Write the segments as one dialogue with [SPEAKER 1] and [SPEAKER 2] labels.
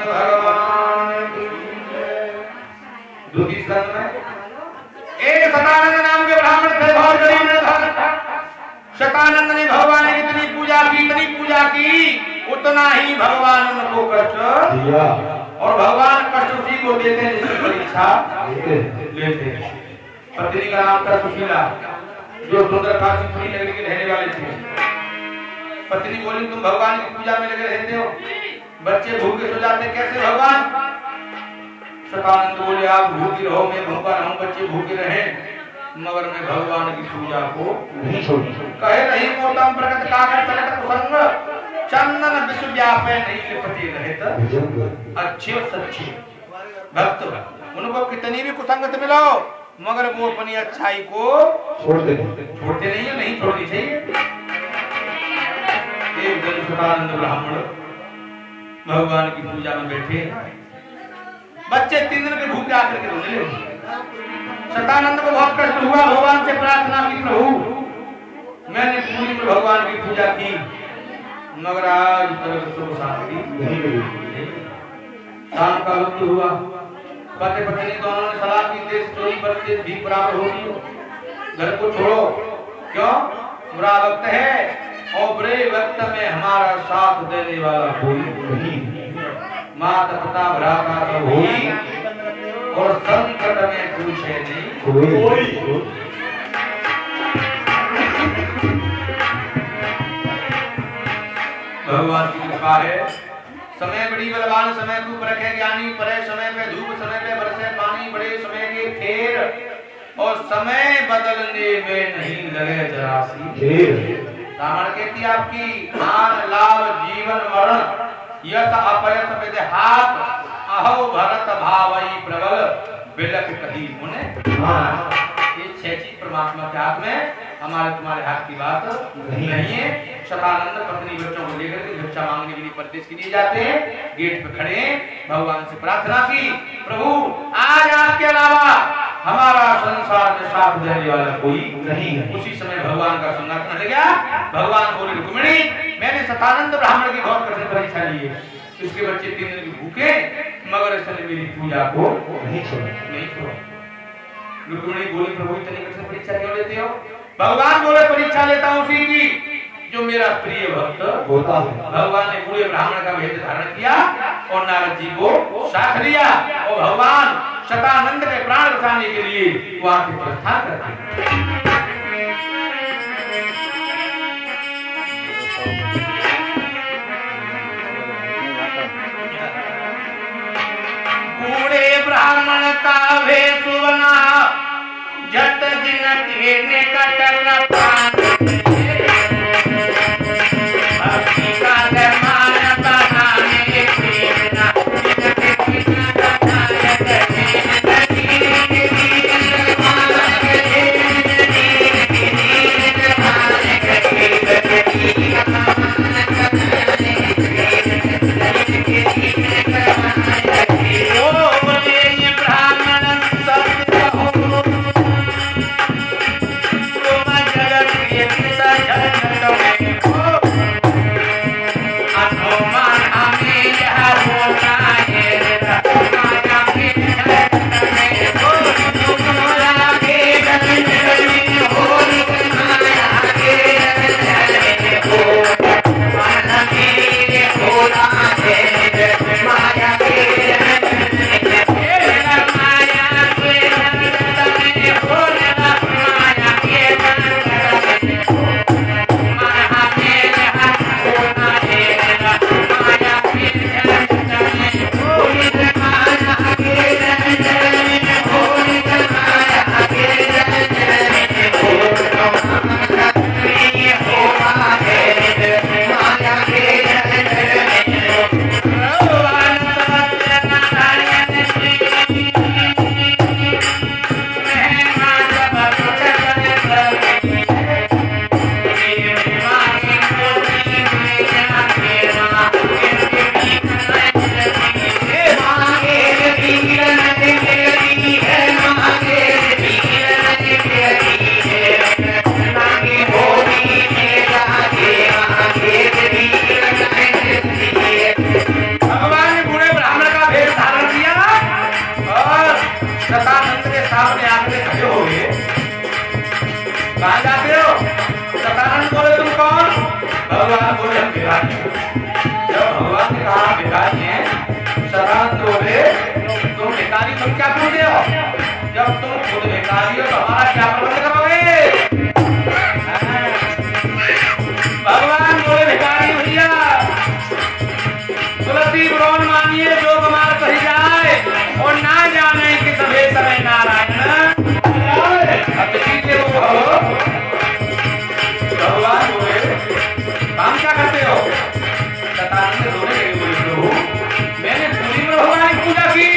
[SPEAKER 1] भगवान की दूसरी स्कंद में एक शतानंद नाम के ब्राह्मण थे, बहुत गरीब निर्धन। शतानंद ने भगवान की इतनी पूजा की उतना ही भगवान उनको कष्ट दिया, और भगवान कष्ट उसी को देते हैं जिसकी परीक्षा लेते हैं। पत्नी का नाम था सुशीला, जो सुंदर काशीपुरी नगरी के रहने वाले थे। पत्नी बोली, तुम भगवान की पूजा में लगे रहते हो, बच्चे भूखे सो जाते कैसे भगवान? शतानंद बोले, आप भूखे रहो, मैं भूखा रहूं, बच्चे भूखे रहे, मगर मैं भगवान की पूजा को नहीं छोड़ूंगा। कहे नहीं मोतम प्रकट काकर चलत कुसंग, चंदन विश्व व्यापे नहीं लिपटे रहत अच्छे और सच्चे भक्त। उनको कितनी भी कुसंगत मिलो, मगर वो अपनी अच्छाई को छोड़ते नहीं है, नहीं छोड़नी चाहिए। एक दिन शतानंद ब्राह्मण भगवान की पूजा में बैठे, बच्चे 3 दिन के भूखे आकर के रोने लगे। शतानंद को बहुत कष्ट हुआ, भगवान से प्रार्थना की, प्रभु मैंने पूरी में भगवान की पूजा की, मगर आज तक सुख शांति नहीं मिली। शाम का वक्त हुआ, पति पत्नी दोनों ने सलाह की, देश चोरी पर भी बराबर होगी, घर को छोड़ो। क्यों? बुरा वक्त है और बुरे वक्त में हमारा साथ देने वाला कोई नहीं। माता पिता भ्राता सब होई, और संकट में पूछे नहीं कोई। भगवान की कृपा है, समय बड़ी बलवान, समय को परखे ज्ञानी, परे समय में धूप, समय में बरसे पानी, बड़े समय के फेर, और समय बदलने में नहीं लगे जरा सी देर। रावण कहती आपकी मान लाभ जीवन मरण, यश अपयश विदे हाथ, अहो भरत भावई प्रबल बिलक कही मुने। ये 6 चीज परमात्मा के हाथ में, हमारे तुम्हारे हाथ की बात नहीं है। शतानंद पत्नी बच्चों को लेकर के भिक्षा मांगने के लिए परदेश के लिए जाते हैं। गेट पे खड़े भगवान से प्रार्थना की, प्रभु आज आपके अलावा हमारा संसार में साथ देने वाला कोई नहीं है। उसी समय भगवान का संगासन लग गया। भगवान बोले, रुक्मिणी मैंने शतानंद ब्राह्मण की बहुत कठिन परीक्षा ली है, उसके बच्चे 3 दिन के भूखे, मगर इसने मेरी पूजा को नहीं छोड़ा। रुक्मिणी बोली, प्रभु इतनी कठिन परीक्षा क्यों लेते हो? भगवान बोले, परीक्षा लेता हूँ उसी की जो मेरा प्रिय भक्त होता है। भगवान ने बूढ़े ब्राह्मण का वेश धारण किया और नारद जी को साथ लिया, और भगवान शतानंद के प्राण बचाने के लिए वहां से प्रस्थान करते। बूढ़े ब्राह्मण का वेश बना, जट दिन के निकट लपान, भक्ति का दरमान बढ़ाने प्रेरणा, ब्राह्मण बताइए सदानंद बोले तुम भिखारी तुम क्या पूछते हो? जब तुम खुद भिखारी हो तो हमारा क्या प्रबंध करोगे? भगवान बोले भिखारी भैया तुलसी ब्रोन मानिए जो कुमार कही जाए और ना जाने कि सभे समय नारायण अब सीधे वो भगवान बोले काम क्या करते हो? सतानंद रोने लगे बोले प्रभु मैंने पूरी में भगवान की पूजा की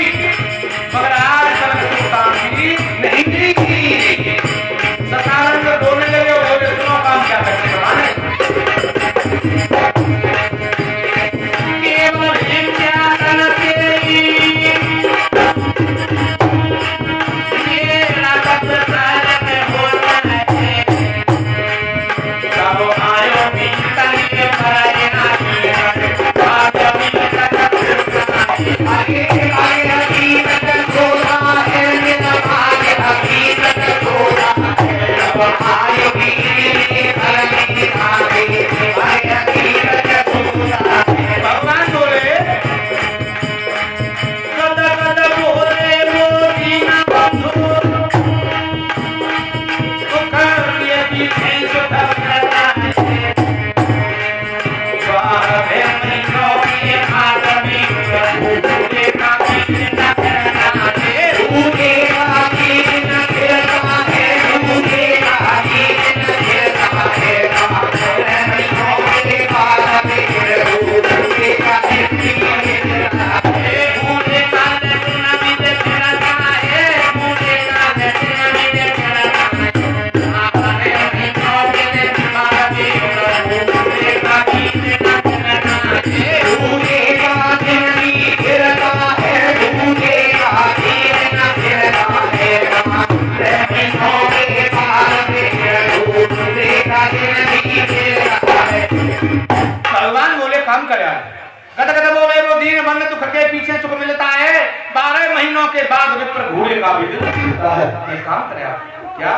[SPEAKER 1] मगर आज तक काम की नहीं की। सतानंद रोने लगे बोले सुनो काम क्या करते भगवान पीछे सुख मिलता है 12 महीनों के बाद विप्र घोड़े का भी एक काम करे क्या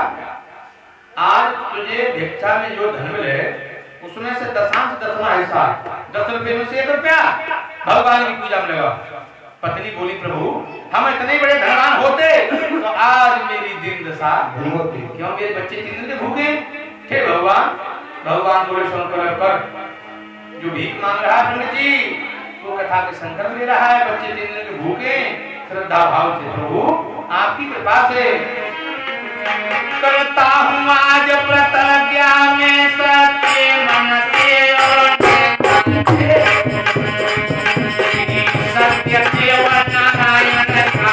[SPEAKER 1] आज तुझे भिक्षा में जो धन मिले उसमें से दशांश 10वां हिस्सा 10 रुपए में से 1 रुपया भगवान की पूजा में लगा। पत्नी बोली प्रभु हम इतने बड़े धनवान होते तो आज मेरी दिन दशा नहीं होती क्यों मेरे बच्चे 3 दिन के भूखे थे। भगवान बोले शंकर पर जो भीख मांग रहा है पंडित जी वो कथा के संकल्प ले रहा है बच्चे 3 दिन के भूखे श्रद्धा भाव से प्रभु आपकी कृपा से करता हूँ आज प्रतिज्ञा में सत्य मन से और सत्य केवल नारायण करता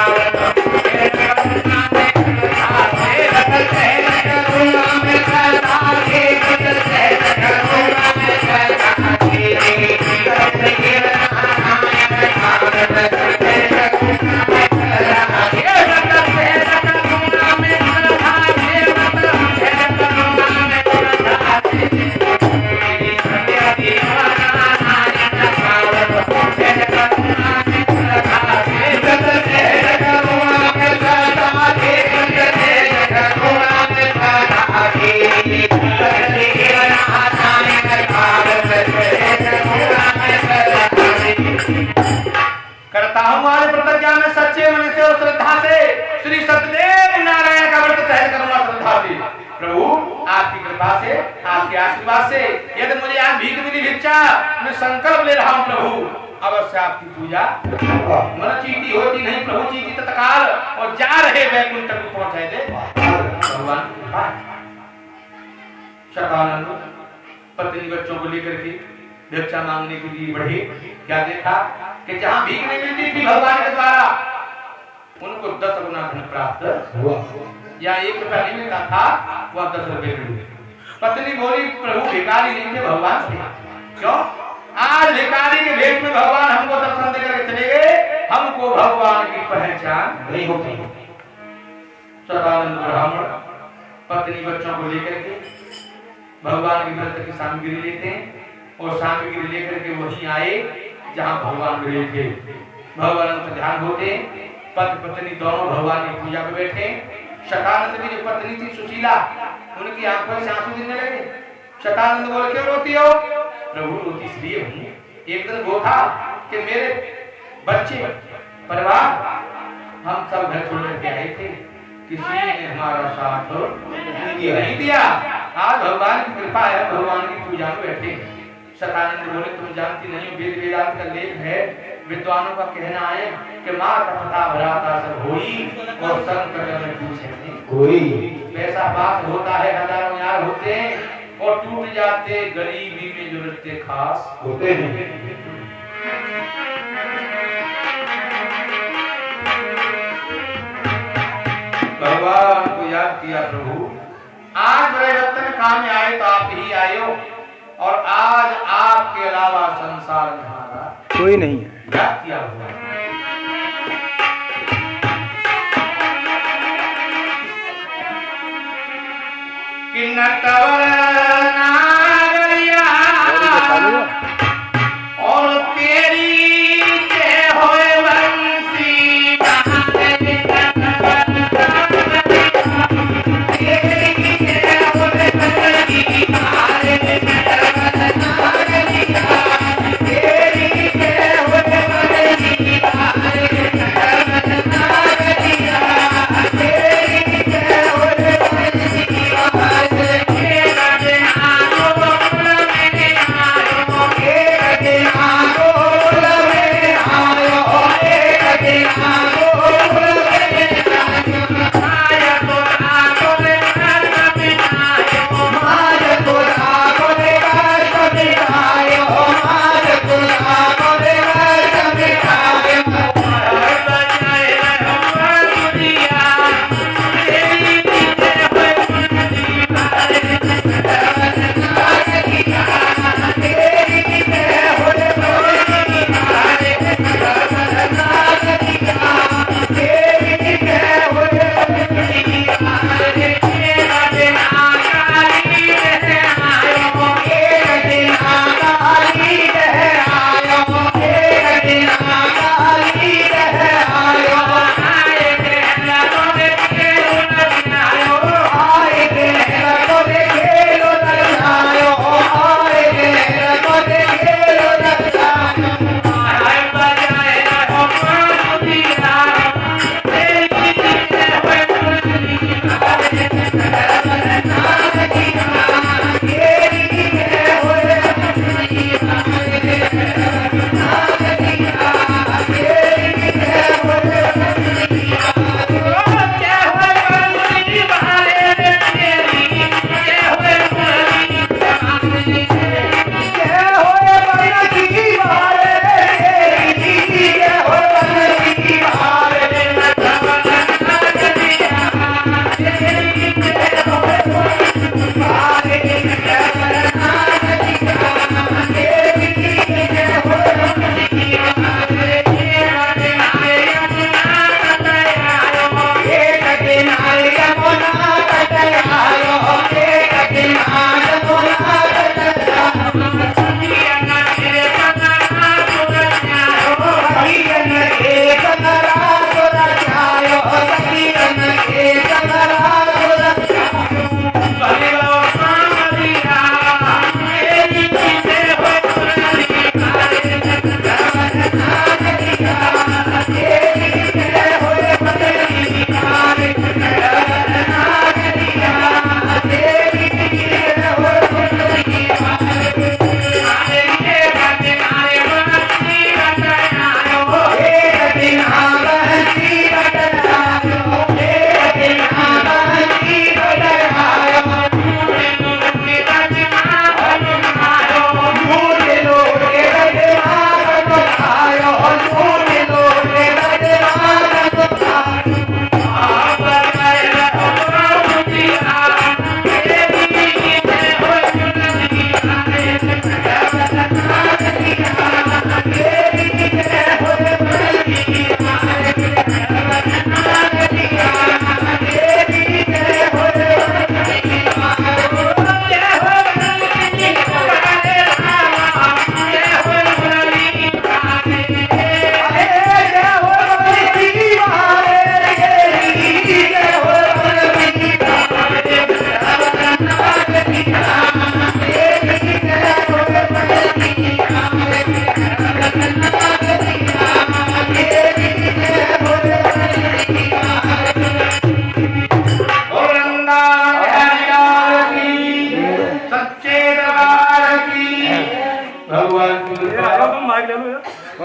[SPEAKER 1] हूँ आज प्रतिज्ञा में सच्चे मन से और श्रद्धा से श्री सत्यदेव नारायण का व्रत सहज करूंगा श्रद्धा से। प्रभु आपकी कृपा से आपके आशीर्वाद से यदि मुझे आज भीख मिली भिक्षा मैं संकल्प ले रहा हूँ प्रभु अवश्य आपकी पूजा मन चीटी होती नहीं प्रभु चीटी तत्काल और जा रहे वैकुंठ तक पहुंचाए दे भगवान। शतानंद पत्नी बच्चों को लेकर के भिक्षा मांगने के लिए बढ़े। क्या देखा कि जहां भीख नहीं मिलती थी भगवान के द्वारा उनको 10 गुना धन प्राप्त हुआ या 1 रुपया नहीं मिलता था वह 10 रुपए मिले। पत्नी बोली प्रभु भिखारी नहीं थे भगवान थे क्यों आज भिखारी के भेष में भगवान हमको दर्शन देकर चले गए हमको भगवान की पहचान नहीं होती। सदानंद ब्राह्मण पत्नी बच्चों को लेकर के भगवान की व्रत की सामग्री लेते हैं और सामग्री लेकर के वहीं आए जहां भगवान मिले थे। भगवान का ध्यान होते पति पत्नी दोनों भगवान की पूजा में बैठे। शतानंद की जो पत्नी थी सुशीला उनकी आंखों से आंसू गिरने लगे। शतानंद बोले क्यों रोती हो? प्रभु रोती इसलिए हूँ एक दिन वो था कि मेरे बच्चे परिवार हम सब घर छोड़ के आए थे, किसी ने हमारा साथ नहीं दिया। आज भगवान की कृपा है, भगवान की पूजा में बैठे। सतानंद बोले तुम जानती नहीं, वेद वेदांत का लेख है, विद्वानों का कहना है कि माता पिता भराता सब होई और संकट में पूछे कोई। वैसा बात होता है, हजारों यार होते हैं और टूट जाते, गरीबी में जो रिश्ते खास होते हैं। भगवान को याद किया प्रभु, आज बड़े रत्न काम में आए तो आप ही आए हो, और आज आपके अलावा संसार में हमारा
[SPEAKER 2] कोई नहीं है।
[SPEAKER 1] याद किया हुआ कि नटवर नागरिया और तेरी के होए वंशी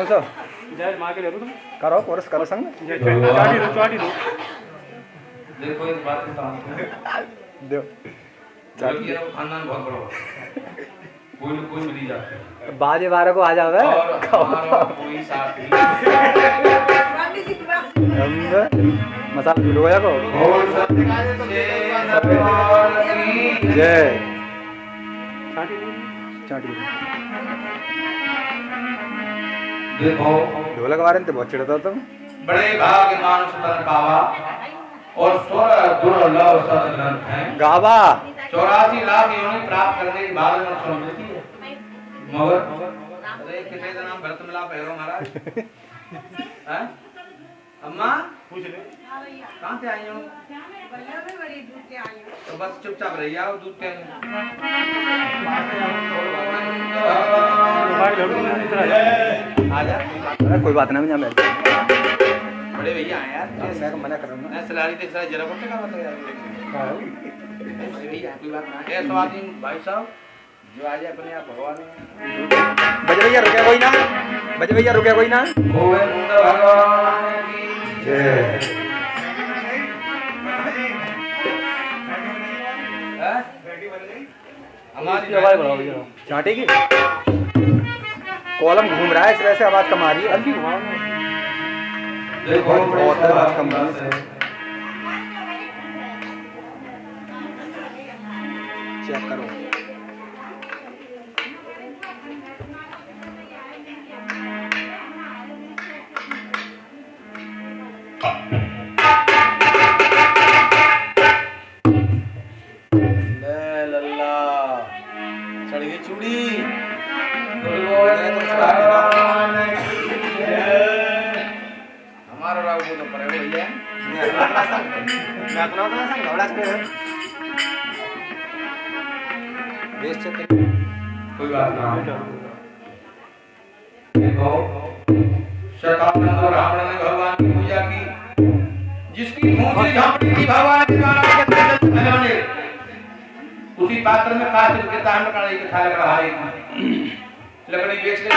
[SPEAKER 2] कौन सा
[SPEAKER 3] जय माँ के ले तुम
[SPEAKER 2] करो कोरस करो संग
[SPEAKER 3] चाटी दो
[SPEAKER 1] देखो इस बात को काम
[SPEAKER 2] दो
[SPEAKER 1] ये ना खानदान बहुत बड़ा होता है। कोई मिली जाता है
[SPEAKER 2] बाजे बारह को आ जावे
[SPEAKER 1] और हमारा कोई साथ नहीं
[SPEAKER 2] मसाला जुड़ गया को
[SPEAKER 1] और सत्य
[SPEAKER 2] जय
[SPEAKER 3] चाटी
[SPEAKER 2] चाटी
[SPEAKER 1] देखो
[SPEAKER 2] ढोलक मारे तो बहुत चिढ़ता तुम
[SPEAKER 1] बड़े भाग्य मानुष तन पावा और स्वर दुर्लभ सद ग्रंथ है
[SPEAKER 2] गावा
[SPEAKER 1] 84 लाख योनि प्राप्त करने के बाद में सुन मिलती है मगर अरे कितने का नाम भरत मिला पैरो महाराज हैं अम्मा
[SPEAKER 3] पूछ ले
[SPEAKER 1] कहां से आई हो
[SPEAKER 4] बल्ला में बड़ी दूर से आई हूं
[SPEAKER 1] तो बस चुपचाप रहिए आओ दूध के आजा
[SPEAKER 2] अरे कोई बात नहीं मैं
[SPEAKER 1] बड़े भैया आए यार
[SPEAKER 2] मैं मना कर रहा हूं
[SPEAKER 1] मैं सलारी देख सारा जरा को क्या मतलब यार बड़े भैया कोई बात ना है सवाल भाई साहब जो आज अपने आप भगवान है
[SPEAKER 2] बजे भैया रुके कोई ना बजे भैया रुके कोई ना
[SPEAKER 1] ओए मुंडा भगवान की
[SPEAKER 2] जय
[SPEAKER 1] हमारी
[SPEAKER 3] आवाज बढ़ाओ भैया
[SPEAKER 2] चाटी की कॉलम घूम रहा है इस वजह से आवाज कम आ रही है
[SPEAKER 3] हल्की घुमाओ
[SPEAKER 1] देखो
[SPEAKER 2] बहुत है आवाज कम आ रही है चेक करो
[SPEAKER 1] लल्ला चढ़ गई चूड़ी हमारा राव को तो पड़े भैया
[SPEAKER 2] मैं अपना तो ऐसा घबरा के बेस चेक
[SPEAKER 1] कोई बात ना देखो शतानंद और रावण ने भगवान की पूजा की जिसकी भूसी झांपड़ी थी भगवान के द्वारा के तंत्र ने उसी पात्र में काट के तांड करने के थाल रहा है लकड़ी बेच ले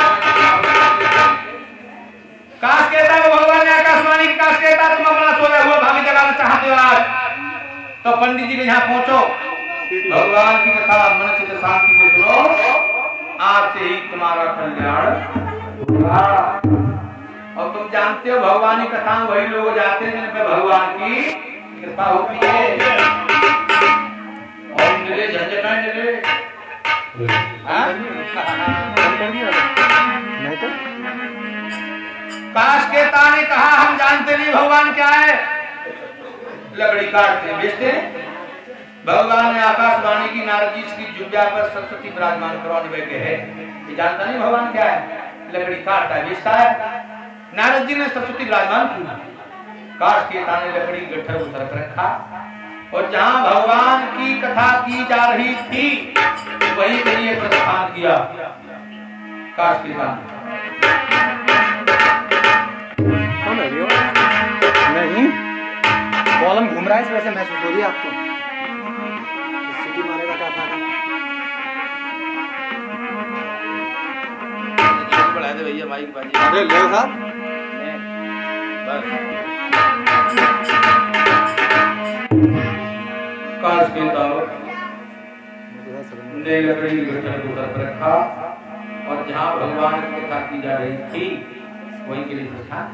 [SPEAKER 1] काश कहता वो भगवान ने आकाशवाणी की काश कहता तुम अपना सोया हुआ भाभी जगाना चाहते हो आज तो पंडित जी के यहाँ पहुंचो भगवान की कथा मन चित्त शांति से सुनो आज से ही तुम्हारा कल्याण होगा और तुम जानते हो भगवान की कथा में वही लोग जाते हैं जिन पे भगवान की कृपा होती है और मिले झंझट नहीं मिले
[SPEAKER 2] नहीं तो
[SPEAKER 1] काश के ताने कहा हम जानते नहीं भगवान क्या है लकड़ी काटते बेचते भगवान ने आकाशवाणी की नारद जी की जुब्बा पर सरस्वती विराजमान करवाने बैठे है ये जानता नहीं भगवान क्या है लकड़ी काटता है बेचता है नारद जी ने सरस्वती विराजमान की काश के ताने लकड़ी गट्ठर उतर कर रखा और जहां भगवान की कथा की जा रही थी वहीं के लिए प्रस्थान किया काश के ताने
[SPEAKER 3] कौन है भैया
[SPEAKER 2] नहीं कॉलम घूम रहा है इस वजह से महसूस हो रही है आपको सीटी मारेगा क्या फायदा
[SPEAKER 1] बढ़ा दे भैया माइक बाजी
[SPEAKER 2] अरे ले साहब
[SPEAKER 1] बस काश के ताने ने लकड़ी की गट्ठर को उतर कर रखा और जहां भगवान की कथा की जा रही थी वहीं के लिए प्रस्थान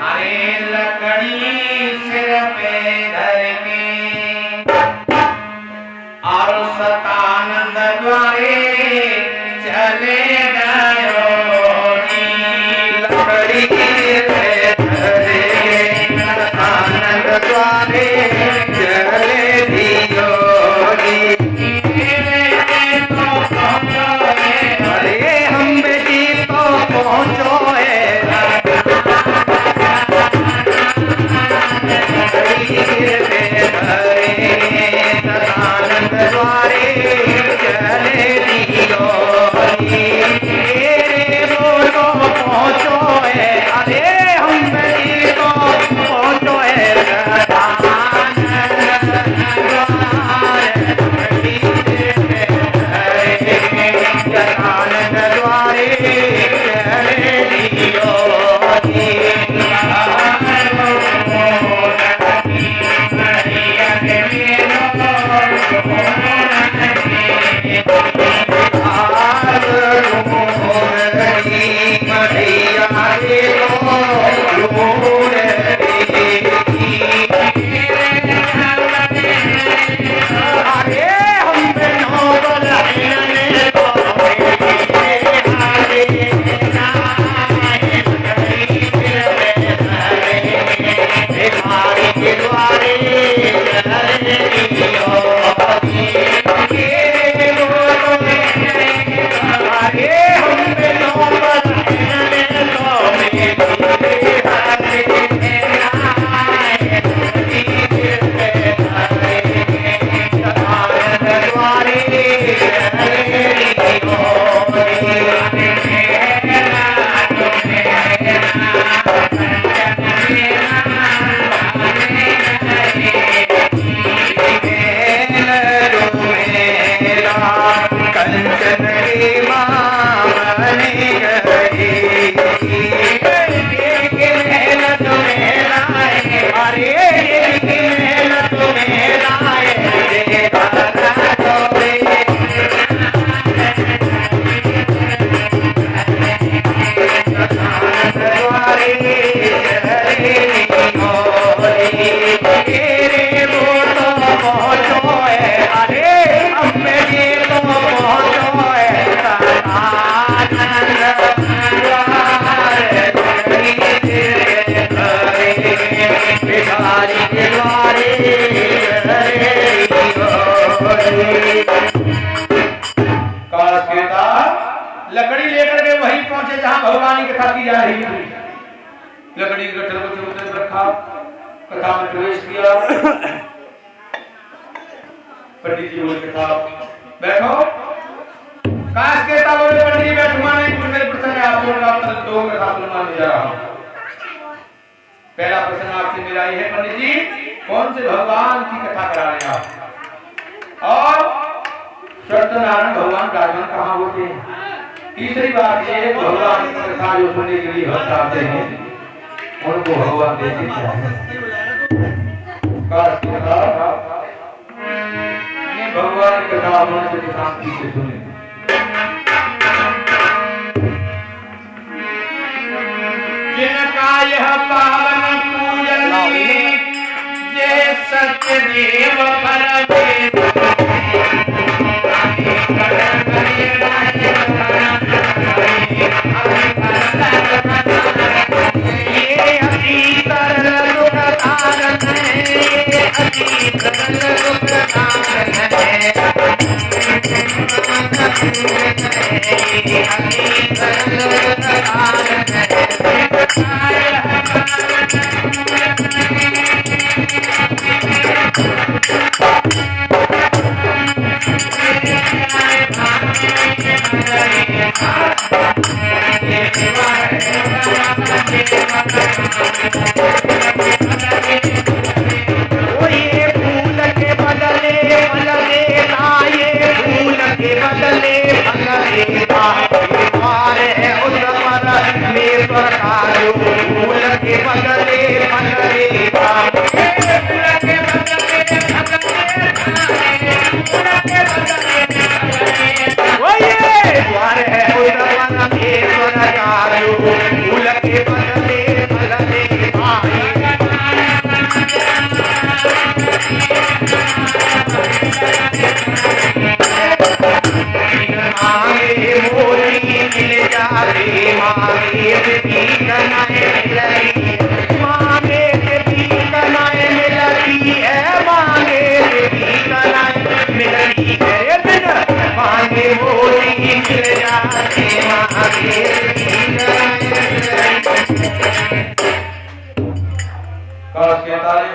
[SPEAKER 1] अरे लकड़ी सिर पे धर के और सतानंद द्वारे चले गयो लकड़ी पे धर के सतानंद द्वारे चले दियो अरे हम बेटी तो पहुंचो आनंद द्वारे चले दियो रही मढ़ैया रे लोर अरे हम नौबल लकड़ी लेकर के वहीं पहुंचे जहां भगवान की कथा की जा रही थी। लकड़ी का टरबूज रखा, कथा में प्रवेश किया। पंडित जी बोले कथा बैठो। काश कहता बोले पंडित जी बैठो, माने कुछ मेरे प्रश्न है आप लोगों का दो कथा सुनवाने जा रहा हूं। पहला प्रश्न आपसे मेरा ये है पंडित जी, कौन से भगवान की कथा करा रहे हैं आप, और सत्यनारायण भगवान राजमान कहाँ होते हैं। तीसरी बात ये भगवान की कथा जो सुनने के लिए भक्त आते हैं उनको भगवान देते क्या है। भगवान की कथा मन से शांति से सुने। जिनका यह पावन पूजन जय सत्यदेव परमेश्वर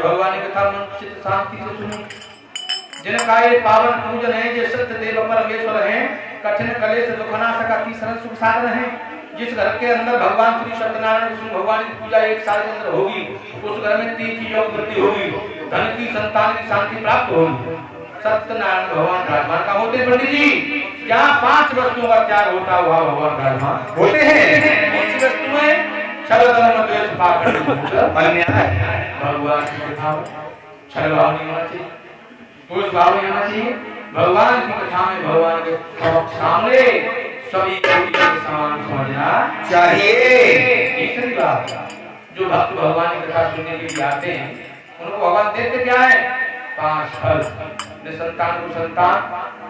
[SPEAKER 1] भगवान की कथा मन चित्त शांति से सुनो। जिनका ये पावन पूजन है, ये सत्य देव परमेश्वर है, कठिन कलेश दुखना सका तीसरा सुख साधन है। जिस घर के अंदर भगवान श्री सत्यनारायण विष्णु भगवान की पूजा एक साल के अंदर होगी, उस घर में 3 चीजों की वृद्धि होगी, धन की, संतान की शांति प्राप्त होगी। सत्यनारायण भगवान राजमान का होते पंडित जी, जहाँ 5 वस्तुओं का त्याग होता है वहाँ भगवान राजमान होते हैं। कौन सी वस्तुएं? छलधर्म द्वेष पाप अन्याय। भगवान की कथा छल भाव नहीं होना चाहिए, द्वेष भाव नहीं होना चाहिए। भगवान की कथा में भगवान के सामने सभी को एक समान समझना
[SPEAKER 2] चाहिए।
[SPEAKER 1] तीसरी बात, जो भक्त भगवान की कथा सुनने के लिए आते हैं उनको भगवान देते क्या है? 5 फल। निसंतान को संतान,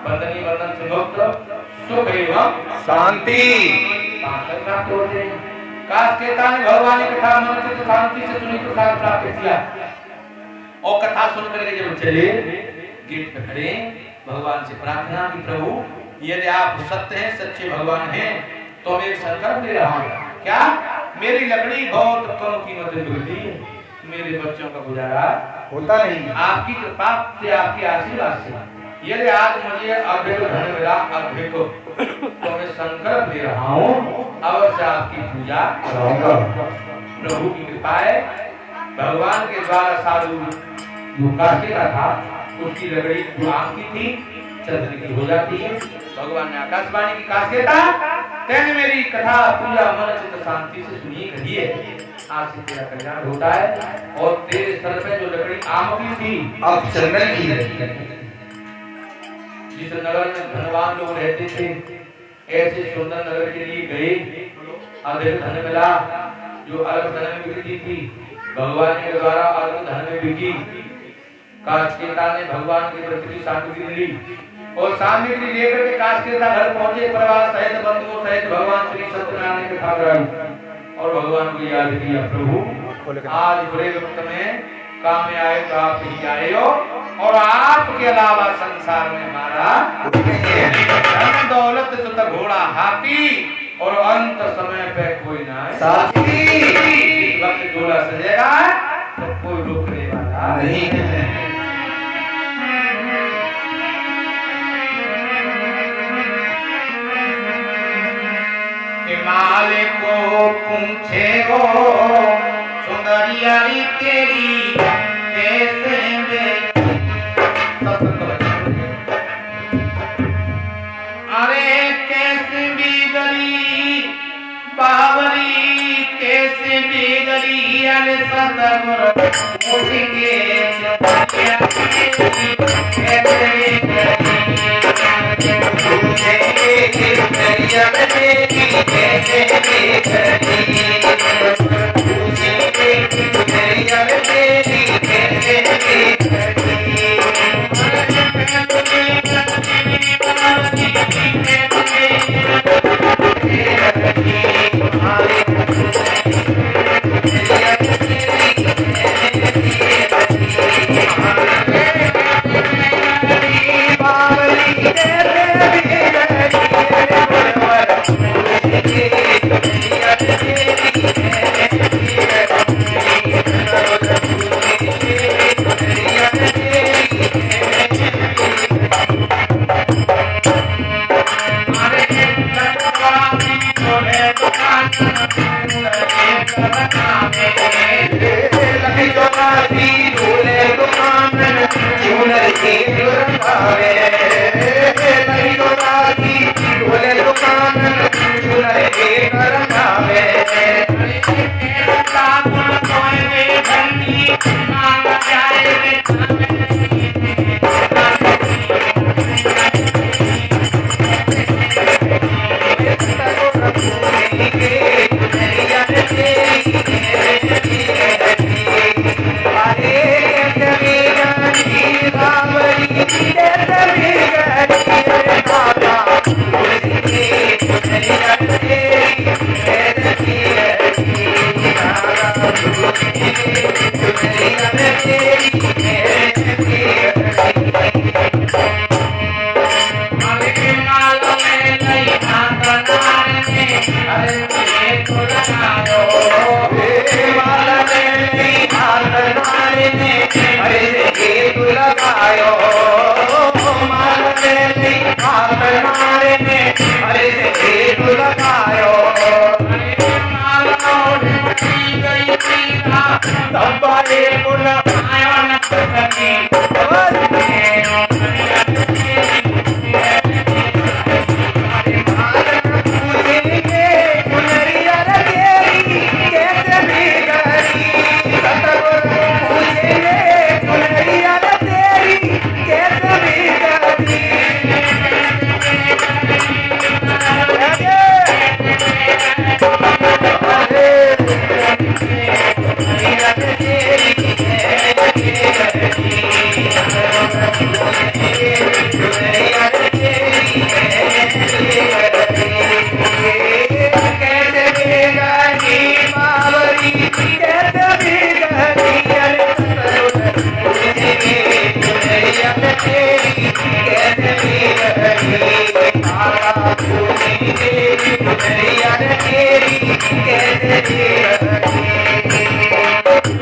[SPEAKER 1] बंधनी बंधन से मुक्त, सुख एवं
[SPEAKER 2] शांति।
[SPEAKER 1] 5 फल प्राप्त होते हैं। कास्केता ने भगवान की कथा मन से शांति से सुनी तो साथ प्राप्त किया। और कथा सुन करके जब चले, गेट पे खड़े भगवान से प्रार्थना की, प्रभु यदि आप सत्य हैं, सच्चे भगवान हैं, तो मैं एक संकल्प ले रहा हूँ। क्या? मेरी लकड़ी बहुत कम कीमत में बिकती है, मेरे बच्चों का गुजारा
[SPEAKER 2] होता नहीं।
[SPEAKER 1] आपकी कृपा से, आपके आशीर्वाद से यदि आज मुझे अधिक धन मिला, अधिक, तो मैं संकल्प ले रहा हूँ अवश्य आपकी पूजा कराऊंगा। प्रभु की कृपा है, भगवान के द्वारा साधु जो कास्केता था उसकी लकड़ी जो आम की थी चंद्र की हो जाती है। भगवान ने आकाशवाणी की, कास्केता तेने मेरी कथा पूजा मन चित्त शांति से सुनी कहिए, आज से तेरा कल्याण होता है और तेरे सर पे जो लकड़ी आम की थी
[SPEAKER 2] अब चंदन की है।
[SPEAKER 1] जिस नगर में धनवान लोग रहते थे, ऐसे सुंदर नगर के लिए गए, अधिक धन मिला, जो अलग धन में बिकती थी भगवान के द्वारा अलग धन में बिकी। कास्केता ने भगवान की प्रति सामग्री ली और सामग्री लेकर के कास्केता घर पहुंचे, परिवार सहित बंधुओं सहित भगवान श्री सत्यनारायण की कथा कराई और भगवान को याद किया, प्रभु आज बुरे वक्त में काम में आए तो आप ही आए हो और आपके अलावा संसार में हमारा धन दौलत सुत घोड़ा हाथी और अंत समय पे कोई ना
[SPEAKER 2] साथी।
[SPEAKER 1] वक्त झोला सजेगा तो कोई रुकने वाला
[SPEAKER 2] नहीं है।
[SPEAKER 1] हिमालय को पूछे हो सुंदरियारी तेरी कैसे अरे कैसे बिगड़ी बावरी, कैसे बिगड़ी अरे सदगुरु पूछेंगे
[SPEAKER 2] दुनिया तेरी कैसे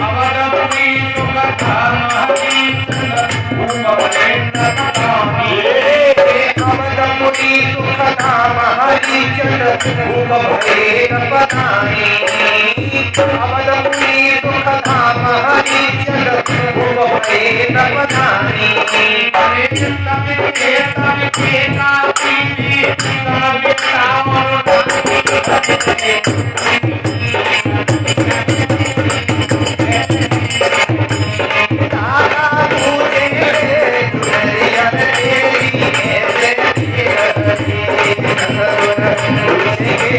[SPEAKER 1] अवधपुरी सुख धाम हरि भूप भरेंद्र बतानी।
[SPEAKER 2] अवधपुरी सुख धाम हरिचंद्र भूप भरेंद्र बतानी। अवधपुरी सुख धाम हरिचंद्र भूप भरेंद्र बतानी।
[SPEAKER 1] अरे सब केता प्रीति सब बितावन
[SPEAKER 2] दादा तुझे दुनिया तेरी कैसे दुनिया तेरी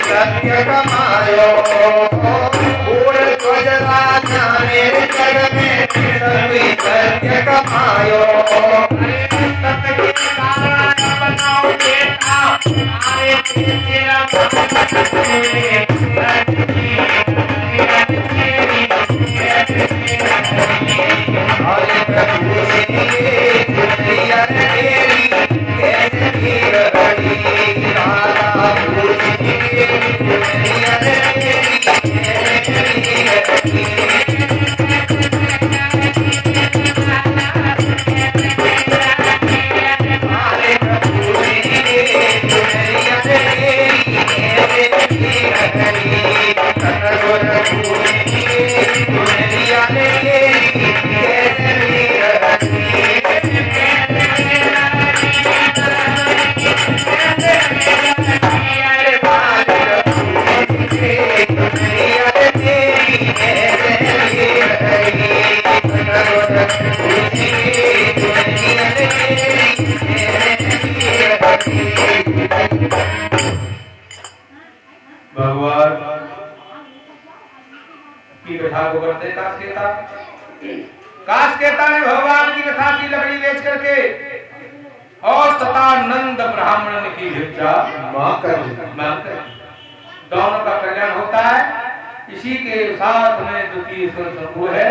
[SPEAKER 2] सत्य कमायो पूर्ण ध्वज राजा मेरे जग में सभी सत्य कमायो।
[SPEAKER 1] सत्य के कारण बनाओ बेटा आए तेरा
[SPEAKER 2] हरे प्रभु दुनिया तेरी कैसे रही राधा दुनिया तेरी
[SPEAKER 1] भगवान की कथा को करते कास्केता ने भगवान की कथा की लकड़ी बेच करके और सतानंद ब्राह्मण की भिक्षा मांग कर दोनों का कल्याण होता है। इसी के साथ में द्वितीय संभव है।